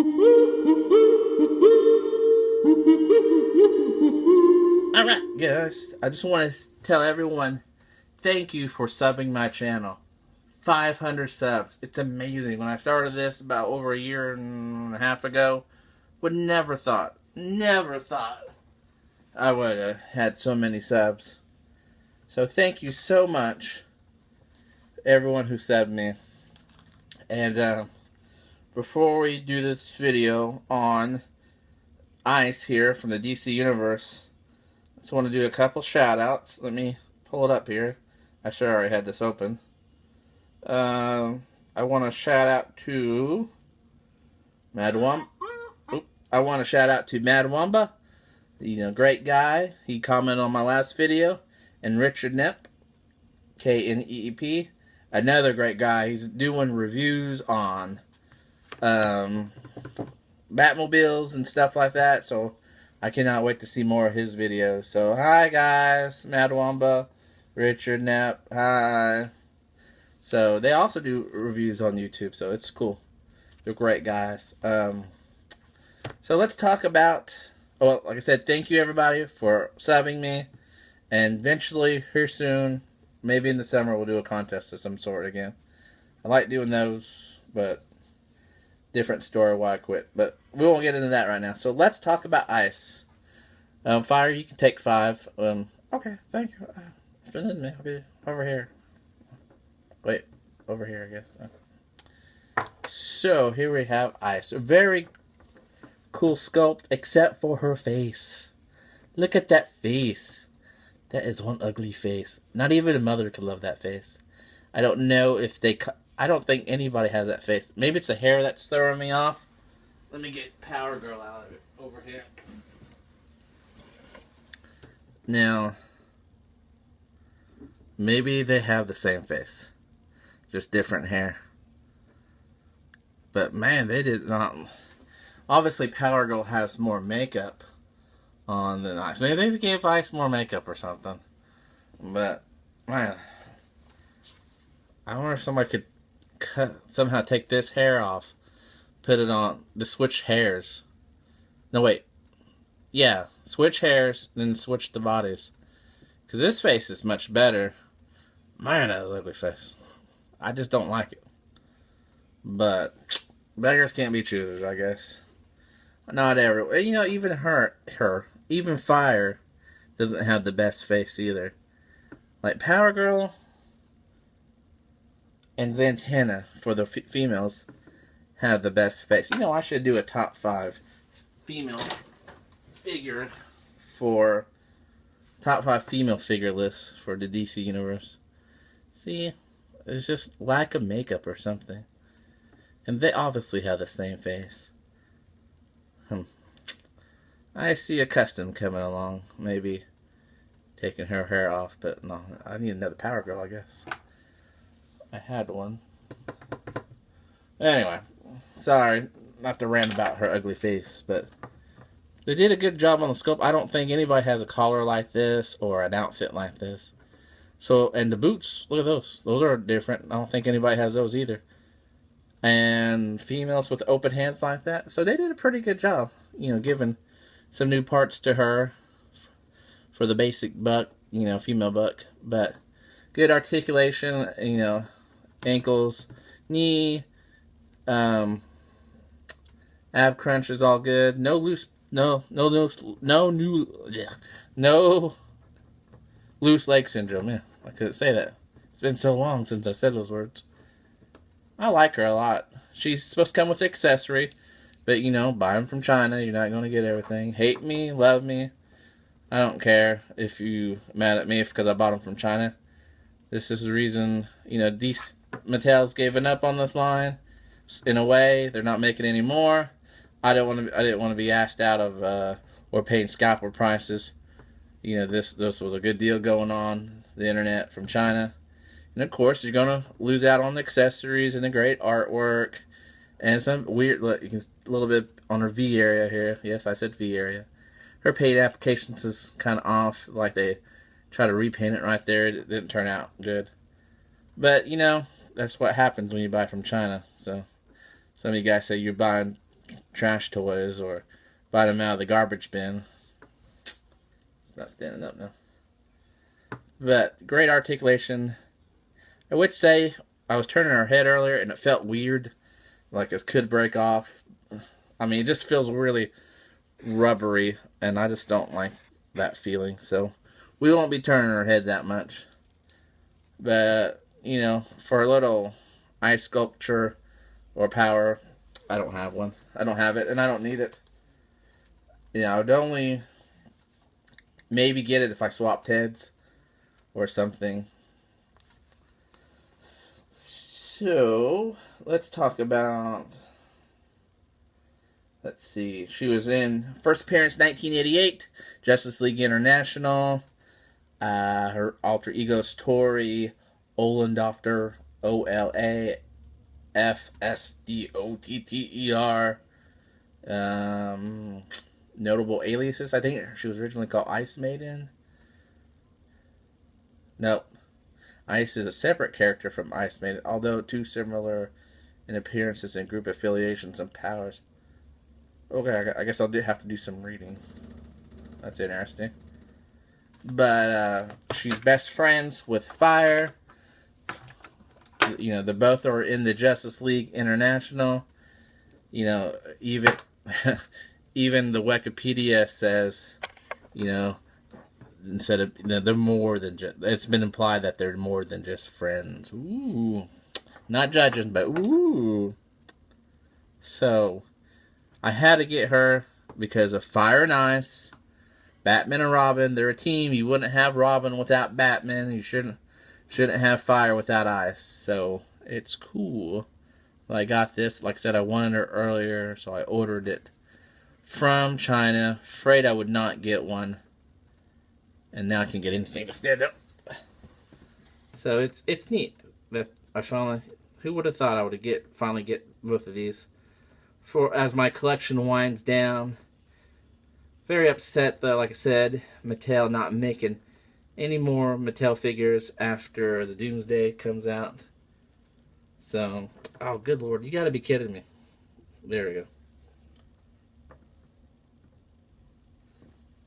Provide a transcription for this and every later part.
Alright, guys, I just want to tell everyone thank you for subbing my channel. 500 subs. It's amazing. When I started this about over a year and a half ago, would never thought I would have had so many subs. So thank you so much, everyone who subbed me. And before we do this video on Ice here from the DC Universe, I just want to do a couple shout outs. Let me pull it up here. I sure already had this open. I want to shout out to Mad Wumba. I want to shout out to Mad Wumba. Great guy. He commented on my last video. And Richard Knepp, Kneep, another great guy. He's doing reviews on Batmobiles and stuff like that. So I cannot wait to see more of his videos. So hi guys, Mad Wumba, Richard Knepp, hi. So they also do reviews on YouTube, so it's cool. They're great guys. So let's talk about, well, like I said, thank you everybody for subbing me. And eventually, here soon, maybe in the summer, we'll do a contest of some sort again. I like doing those, but different story why I quit. But we won't get into that right now. So let's talk about Ice. Fire, you can take 5. Okay, thank you. Offended me. I'll be over here. Wait, over here, I guess. So here we have Ice. A very cool sculpt, except for her face. Look at that face. That is one ugly face. Not even a mother could love that face. I don't know if they... I don't think anybody has that face. Maybe it's the hair that's throwing me off. Let me get Power Girl out of it over here. Now, maybe they have the same face. Just different hair. But man, they did not... Obviously, Power Girl has more makeup on than Ice. Maybe they gave Ice more makeup or something. But, man, I wonder if somebody could somehow take this hair off, put it on, to switch hairs. No, wait. Yeah, switch hairs, then switch the bodies. Because this face is much better. Man, that ugly face. I just don't like it. But beggars can't be choosers, I guess. Not everyone. Even even Fire doesn't have the best face either. Like Power Girl and Zatanna for the females have the best face. I should do a top 5 female figure for top 5 female figure list for the DC Universe. See, it's just lack of makeup or something. And they obviously have the same face. I see a custom coming along. Maybe taking her hair off. But no, I need another Power Girl, I guess. I had one. Anyway, sorry not to rant about her ugly face. But they did a good job on the sculpt. I don't think anybody has a collar like this or an outfit like this. So, and the boots, look at those. Those are different. I don't think anybody has those either. And females with open hands like that. So they did a pretty good job, giving some new parts to her for the basic buck, female buck. But good articulation, ankles, knee, ab crunch is all good. No loose leg syndrome. Yeah, I couldn't say that. It's been so long since I said those words. I like her a lot. She's supposed to come with the accessory, but buy them from China. You're not going to get everything. Hate me, love me. I don't care if you mad at me because I bought them from China. This is the reason, these Mattel's given up on this line. In a way, they're not making any more. I didn't want to be asked out of or paying scalper prices. This was a good deal going on the internet from China. And of course, you're going to lose out on the accessories and the great artwork. And some weird, look, you can, a little bit on her V area here. Yes, I said V area. Her paint applications is kind of off. Like they try to repaint it right there. It didn't turn out good. But, that's what happens when you buy from China. So, some of you guys say you're buying trash toys or bought them out of the garbage bin. It's not standing up now. But great articulation. I would say I was turning her head earlier and it felt weird, like it could break off. I mean, it just feels really rubbery, and I just don't like that feeling. So we won't be turning her head that much. But, you know, for a little eye sculpture or power, I don't have one. I don't have it, and I don't need it. You know, I would only maybe get it if I swapped heads or something. So, let's talk about... Let's see. She was in first appearance 1988, Justice League International. Her alter ego story, Ollendofter, Olafsdotter. Notable aliases. I think she was originally called Ice Maiden. Nope. Ice is a separate character from Ice Maiden, although too similar in appearances and group affiliations and powers. Okay, I guess I'll have to do some reading. That's interesting. But she's best friends with Fire. You know, they both are in the Justice League International. You know, even even the Wikipedia says, you know, instead of, you know, they're more than just. It's been implied that they're more than just friends. Ooh, not judging, but ooh. So, I had to get her because of Fire and Ice. Batman and Robin, they're a team. You wouldn't have Robin without Batman. You shouldn't have Fire without Ice. So it's cool. Well, I got this. Like I said, I wanted her earlier, so I ordered it from China. Afraid I would not get one, and now I can get anything to stand up. So it's neat that I finally. Who would have thought I would finally get both of these? For as my collection winds down. Very upset that, like I said, Mattel not making any more Mattel figures after the Doomsday comes out. So, oh, good lord, you gotta be kidding me. There we go.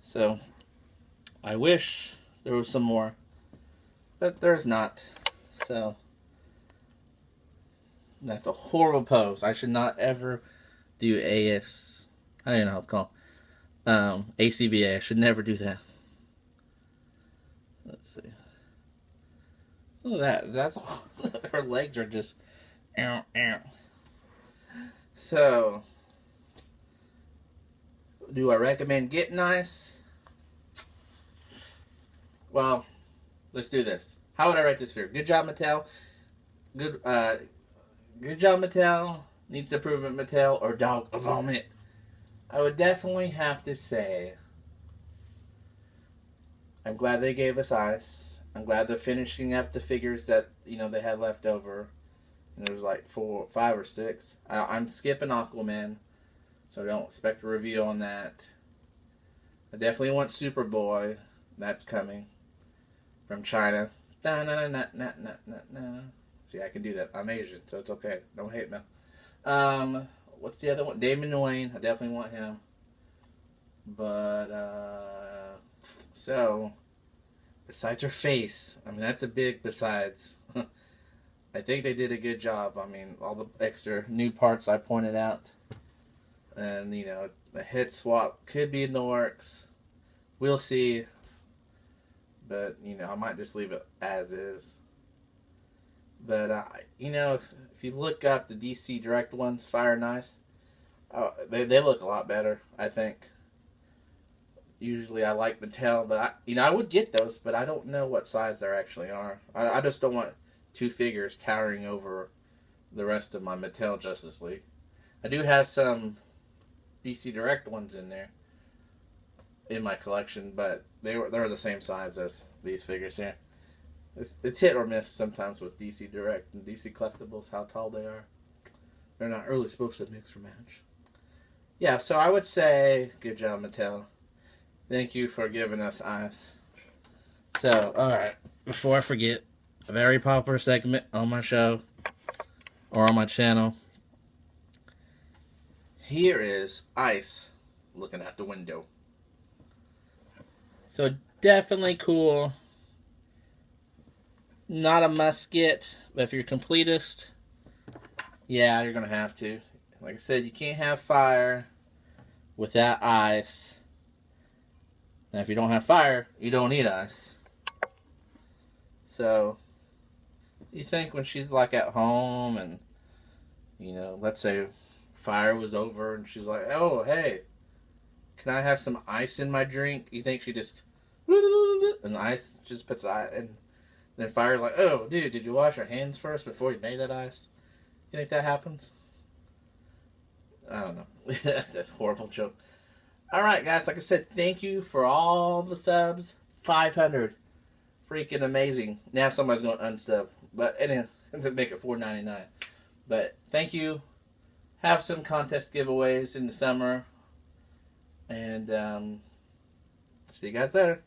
So, I wish there was some more, but there's not. So, that's a horrible pose. I should not ever do AS. I don't even know how it's called. ACBA. I should never do that. Let's see. Look at that. That's all. Her legs are just. Ow, ow. So, do I recommend getting Ice? Well, let's do this. How would I rate this figure? Good job, Mattel. Good job, Mattel. Needs improvement, Mattel. Or dog vomit. I would definitely have to say, I'm glad they gave us Ice. I'm glad they're finishing up the figures that, you know, they had left over. And there was like 4, 5, or 6. I'm skipping Aquaman, so I don't expect a review on that. I definitely want Superboy. That's coming from China. See, I can do that. I'm Asian, so it's okay. Don't hate me. What's the other one? Damon Wayne. I definitely want him. But, so, besides her face, I mean, that's a big besides. I think they did a good job. I mean, all the extra new parts I pointed out. And, you know, the head swap could be in the works. We'll see. But, you know, I might just leave it as is. But, you know, if you look up the DC Direct ones, Fire and Ice, they look a lot better, I think. Usually I like Mattel, but, I would get those, but I don't know what size they actually are. I just don't want 2 figures towering over the rest of my Mattel Justice League. I do have some DC Direct ones in there, in my collection, but they're the same size as these figures here. It's hit or miss sometimes with DC Direct and DC Collectibles, how tall they are. They're not really supposed to mix or match. Yeah, so I would say, good job, Mattel. Thank you for giving us Ice. So, alright, before I forget, a very popular segment on my show, or on my channel. here is ice looking out the window. So definitely cool. Not a must get, but if you're a completist, yeah, you're gonna have to. Like I said, you can't have fire without ice. And if you don't have fire, you don't need ice. So you think when she's like at home and, you know, let's say fire was over and she's like, oh, hey, can I have some ice in my drink? You think she just, and the ice just puts ice, and then fire's like, oh, dude, did you wash your hands first before you made that ice? You think that happens? I don't know. That's a horrible joke. Alright, guys, like I said, thank you for all the subs. 500. Freaking amazing. Now somebody's going to unsub. But anyway, to make it $4.99. But thank you. Have some contest giveaways in the summer. And see you guys later.